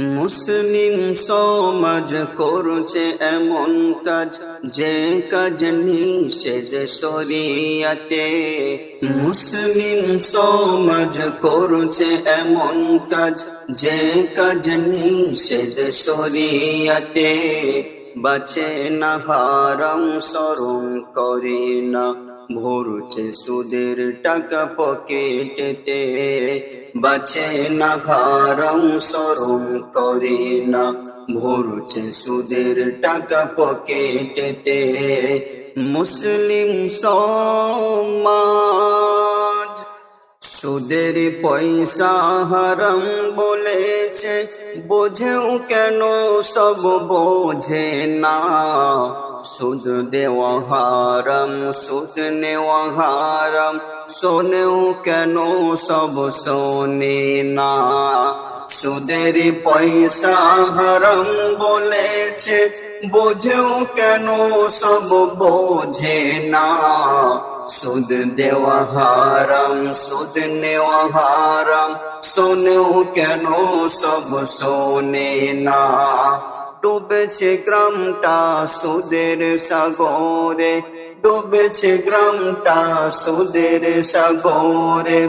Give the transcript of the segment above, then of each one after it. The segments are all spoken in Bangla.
মুসলিম সমাজ করছে এমন কাজ যে কাজ নিষেধ শরীয়তে। মুসলিম সমাজ করছে এমন কাজ যে কাজ নিষেধ শরীয়তে। বাঁচে না হারাম শরম করে না ভরছে সুদের টাকা পকেটেতে। বাঁচে না হারাম শরম করে না ভরছে সুদের টাকা পকেটেতে। মুসলিম সমাজ সুদের পয়সা হারাম বলেছে, বোঝেও কেন সব বোঝে না। সুদ দেওয়া হারাম, সুদ নেওয়া হারাম, শোনেও কেন সব শোনে না। সুদের পয়সা হারাম বলেছে, বোঝেও কেন সব বোঝে না। সুদ দেওয়া হারাম, সুদ নেওয়া হারাম, শোনেও কেন সব শোনে না। ডুবেছে গ্রামটা সুদের সাগরে, ডুবেছে গ্রামটা সুদের সাগরে।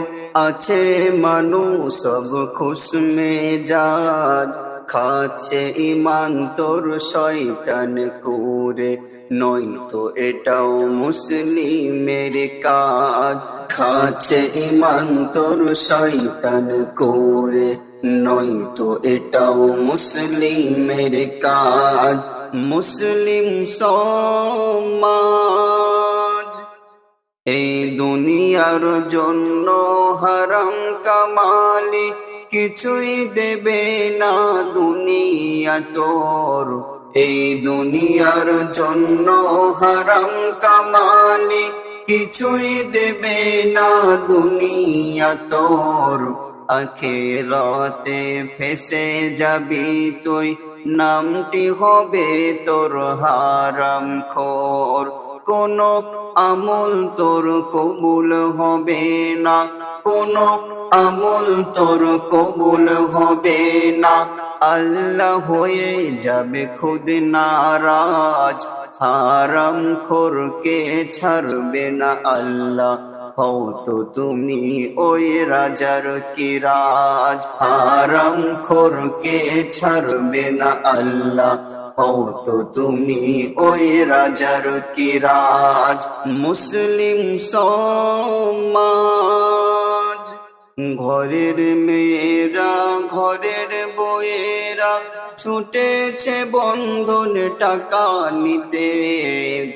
আছে মানুষ সব খুশ মেজাজ, খাচ্ছে ইমান তোর শয়তান করে। নয়তো এটাও মুসলিমের কাজ, খাচ্ছে ইমান তোর শয়তান করে। নয়তো এটাও মুসলিমের কাজ। মুসলিম সমাজ এই দুনিয়ার জন্য হারাম কামালি কিছুই দেবে না দুনিয়া তোর। এই দুনিয়ার জন্য হারাম কামালি কিছুই দেবে না দুনিয়া তোর। আখিরাতে ফেসে যাবি তুই, নামটি হবে তোর হারাম খোর। কোন আমল তোর কবুল হবে না, কোন আমল তোর কবুল হবে না। আল্লাহ হয়ে যাবে খুদ নারাজ, হারাম খোরকে ছাড়বে না আল্লাহ। হও তো তুমি ওই রাজার কি রাজ, হারাম খোরকে ছাড়বে না আল্লাহ। হও তো তুমি ওই রাজার কি রাজ। মুসলিম সমাজ ঘরের মেয়েরা ঘরের বউয়েরা ছুটেছে বন্ধন টাকা নিতে।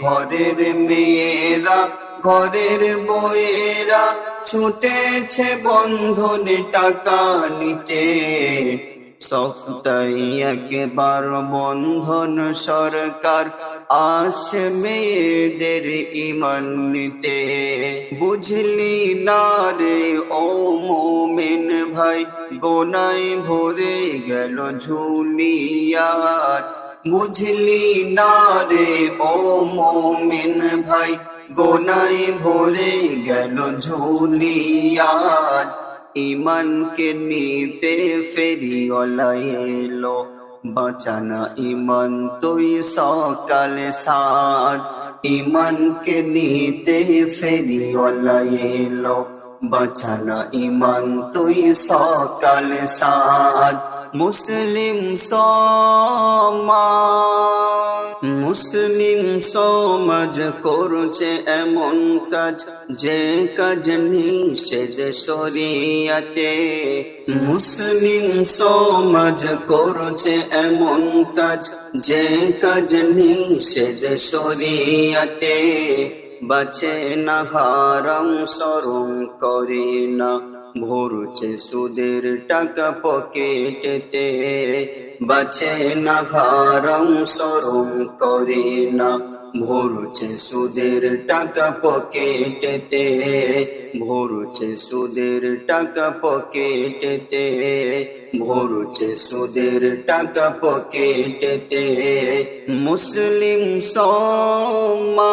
ঘরের মেয়েরা ঘরের বউয়েরা ছুটেছে বন্ধন টাকা নিতে। সপ্তাহে একবার বন্ধন সরকার আসে মেয়েদের ঈমান নিতে। বুঝলি না রে ও মুমিন ভাই, গোনায় ভরে গেল ঝুলিয়াত। বুঝলি না রে ও মুমিন ভাই, গোনায় ভরে গেল ঝুলিয়াত। ইমানকে নিতে ফেরিওয়ালা এলো, বাঁচানা ইমান তুই সকালে সাজ। ইমানকে নিতে ফেরিওয়ালা এলো, বাঁচানা ইমান তুই সকালে সাজ। মুসলিম সমাজ মুসলিম সমাজ করছে এমন কাজ যে কাজ নিষেধ শরীয়তে। মুসলিম সমাজ করছে এমন কাজ যে কাজ নিষেধ শরীয়তে। বাঁচে না হারাম শরম করে না ভরছে সুদের টাকা পকেটেতে। বাঁচে না হারাম শরম করে না ভরছে সুদের টাকা পকেটেতে। ভরছে সুদের টাকা পকেটেতে। ভরছে সুদের টাকা পকেটেতে। মুসলিম সমাজ